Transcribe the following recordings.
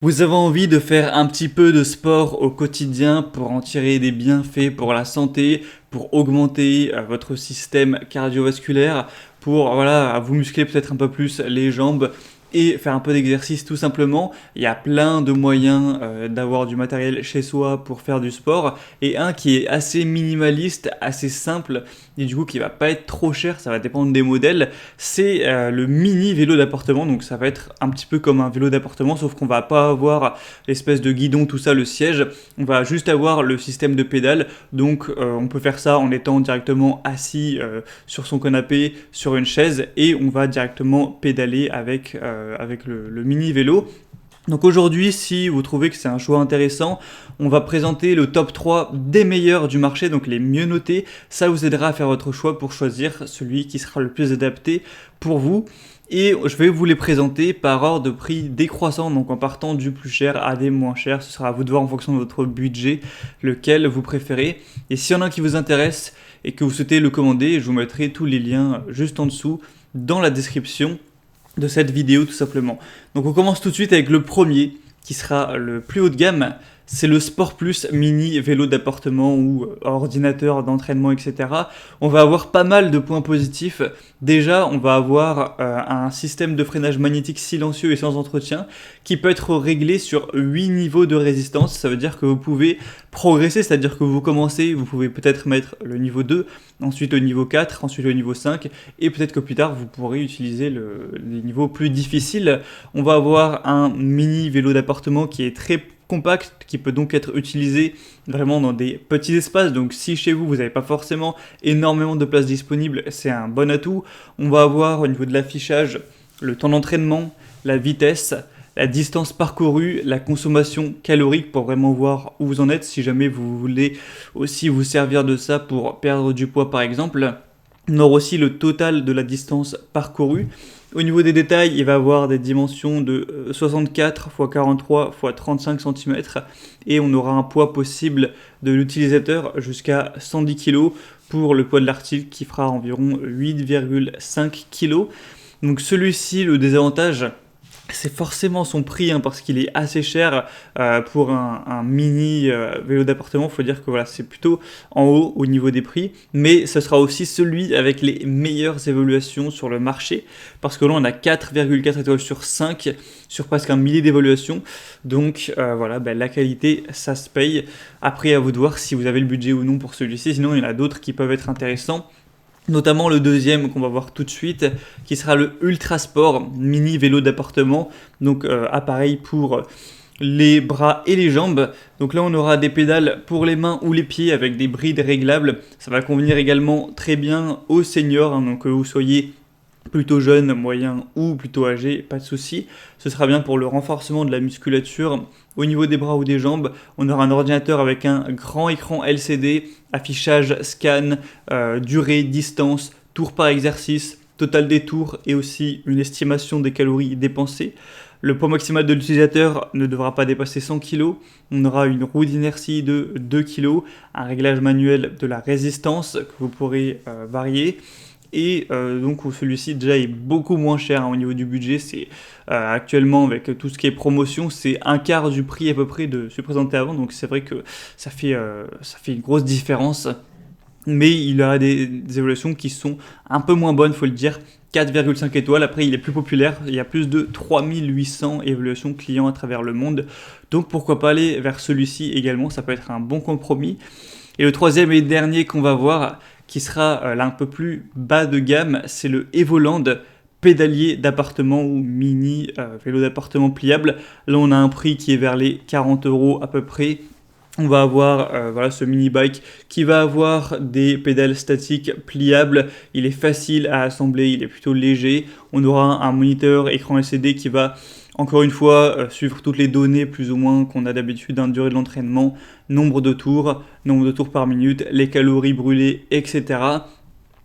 Vous avez envie de faire un petit peu de sport au quotidien pour en tirer des bienfaits pour la santé, pour augmenter votre système cardiovasculaire, pour voilà, vous muscler peut-être un peu plus les jambes et faire un peu d'exercice tout simplement. Il y a plein de moyens d'avoir du matériel chez soi pour faire du sport et un qui est assez minimaliste, assez simple et du coup qui va pas être trop cher, ça va dépendre des modèles, c'est le mini vélo d'appartement. Donc ça va être un petit peu comme un vélo d'appartement sauf qu'on va pas avoir l'espèce de guidon, tout ça, le siège, on va juste avoir le système de pédale. Donc on peut faire ça en étant directement assis sur son canapé, sur une chaise, et on va directement pédaler avec le mini vélo. Donc aujourd'hui, si vous trouvez que c'est un choix intéressant, on va présenter le top 3 des meilleurs du marché, donc les mieux notés. Ça vous aidera à faire votre choix pour choisir celui qui sera le plus adapté pour vous. Et je vais vous les présenter par ordre de prix décroissant, donc en partant du plus cher à des moins chers. Ce sera à vous de voir en fonction de votre budget lequel vous préférez. Et s'il y en a un qui vous intéresse et que vous souhaitez le commander, je vous mettrai tous les liens juste en dessous dans la description de cette vidéo tout simplement. Donc on commence tout de suite avec le premier qui sera le plus haut de gamme. C'est le Sport Plus mini vélo d'appartement ou ordinateur d'entraînement, etc. On va avoir pas mal de points positifs. Déjà, on va avoir un système de freinage magnétique silencieux et sans entretien qui peut être réglé sur 8 niveaux de résistance. Ça veut dire que vous pouvez progresser, c'est-à-dire que vous commencez, vous pouvez peut-être mettre le niveau 2, ensuite le niveau 4, ensuite le niveau 5, et peut-être que plus tard vous pourrez utiliser les niveaux plus difficiles. On va avoir un mini vélo d'appartement qui est très compact, qui peut donc être utilisé vraiment dans des petits espaces. Donc si chez vous n'avez pas forcément énormément de place disponible, c'est un bon atout. On va avoir au niveau de l'affichage le temps d'entraînement, la vitesse, la distance parcourue, la consommation calorique pour vraiment voir où vous en êtes si jamais vous voulez aussi vous servir de ça pour perdre du poids par exemple. On aura aussi le total de la distance parcourue. Au niveau des détails, il va avoir des dimensions de 64 x 43 x 35 cm et on aura un poids possible de l'utilisateur jusqu'à 110 kg pour le poids de l'article qui fera environ 8,5 kg. Donc celui-ci, le désavantage, c'est forcément son prix parce qu'il est assez cher pour un mini vélo d'appartement. Il faut dire que voilà, c'est plutôt en haut au niveau des prix, mais ce sera aussi celui avec les meilleures évaluations sur le marché parce que là on a 4,4 étoiles sur 5 sur presque un millier d'évaluations. Donc voilà, la qualité ça se paye. Après à vous de voir si vous avez le budget ou non pour celui-ci, sinon il y en a d'autres qui peuvent être intéressants. Notamment le deuxième qu'on va voir tout de suite, qui sera le Ultra Sport mini vélo d'appartement, donc appareil pour les bras et les jambes. Donc là on aura des pédales pour les mains ou les pieds avec des brides réglables. Ça va convenir également très bien aux seniors, donc que vous soyez plutôt jeune, moyen ou plutôt âgé, pas de souci. Ce sera bien pour le renforcement de la musculature au niveau des bras ou des jambes. On aura un ordinateur avec un grand écran LCD, affichage, scan, durée, distance, tours par exercice, total des tours et aussi une estimation des calories dépensées. Le poids maximal de l'utilisateur ne devra pas dépasser 100 kg. On aura une roue d'inertie de 2 kg, un réglage manuel de la résistance que vous pourrez varier. Et donc celui-ci déjà est beaucoup moins cher au niveau du budget. C'est actuellement avec tout ce qui est promotion, c'est un quart du prix à peu près de celui présenté avant. Donc c'est vrai que ça fait une grosse différence. Mais il a des évaluations qui sont un peu moins bonnes, faut le dire. 4,5 étoiles. Après, il est plus populaire. Il y a plus de 3800 évaluations clients à travers le monde. Donc pourquoi pas aller vers celui-ci également. Ça peut être un bon compromis. Et le troisième et dernier qu'on va voir, qui sera là un peu plus bas de gamme, c'est le Evoland pédalier d'appartement ou mini vélo d'appartement pliable. Là on a un prix qui est vers les 40 € à peu près. On va avoir voilà, ce mini bike qui va avoir des pédales statiques pliables. Il est facile à assembler, il est plutôt léger. On aura un moniteur écran LCD qui va encore une fois suivre toutes les données plus ou moins qu'on a d'habitude, durée de l'entraînement, nombre de tours par minute, les calories brûlées, etc.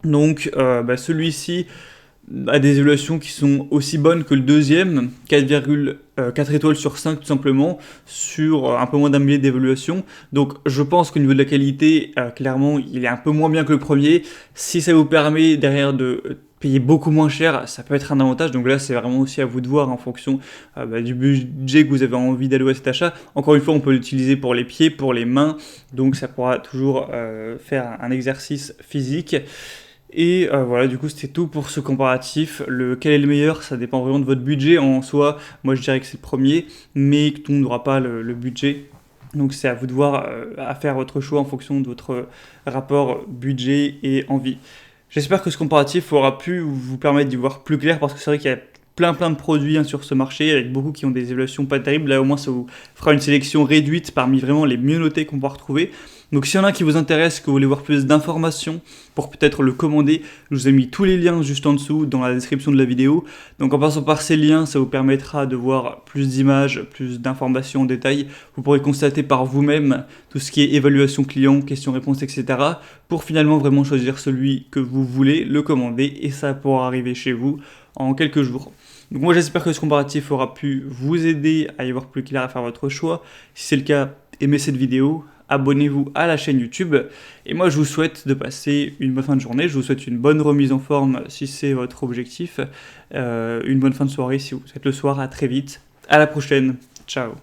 Donc celui-ci a des évaluations qui sont aussi bonnes que le deuxième, 4,4 étoiles sur 5 tout simplement, sur un peu moins d'un millier d'évaluations. Donc je pense qu'au niveau de la qualité, clairement, il est un peu moins bien que le premier. Si ça vous permet derrière de payer beaucoup moins cher, ça peut être un avantage. Donc là, c'est vraiment aussi à vous de voir en fonction du budget que vous avez envie d'allouer à cet achat. Encore une fois, on peut l'utiliser pour les pieds, pour les mains, donc ça pourra toujours faire un exercice physique. Et voilà, du coup, c'était tout pour ce comparatif. Quel est le meilleur, ça dépend vraiment de votre budget. En soi, moi je dirais que c'est le premier, mais que tout le monde n'aura pas le budget. Donc c'est à vous de voir, à faire votre choix en fonction de votre rapport budget et envie. J'espère que ce comparatif aura pu vous permettre d'y voir plus clair, parce que c'est vrai qu'il y a plein de produits sur ce marché, avec beaucoup qui ont des évaluations pas terribles. Là au moins ça vous fera une sélection réduite parmi vraiment les mieux notés qu'on pourra retrouver. Donc s'il y en a un qui vous intéresse, que vous voulez voir plus d'informations pour peut-être le commander, je vous ai mis tous les liens juste en dessous dans la description de la vidéo. Donc en passant par ces liens, ça vous permettra de voir plus d'images, plus d'informations en détail. Vous pourrez constater par vous-même tout ce qui est évaluation client, questions-réponses, etc. pour finalement vraiment choisir celui que vous voulez, le commander, et ça pourra arriver chez vous en quelques jours. Donc moi j'espère que ce comparatif aura pu vous aider à y voir plus clair, à faire votre choix. Si c'est le cas, aimez cette vidéo, abonnez-vous à la chaîne YouTube, et moi je vous souhaite de passer une bonne fin de journée, je vous souhaite une bonne remise en forme si c'est votre objectif, une bonne fin de soirée si vous êtes le soir, à très vite, à la prochaine, ciao.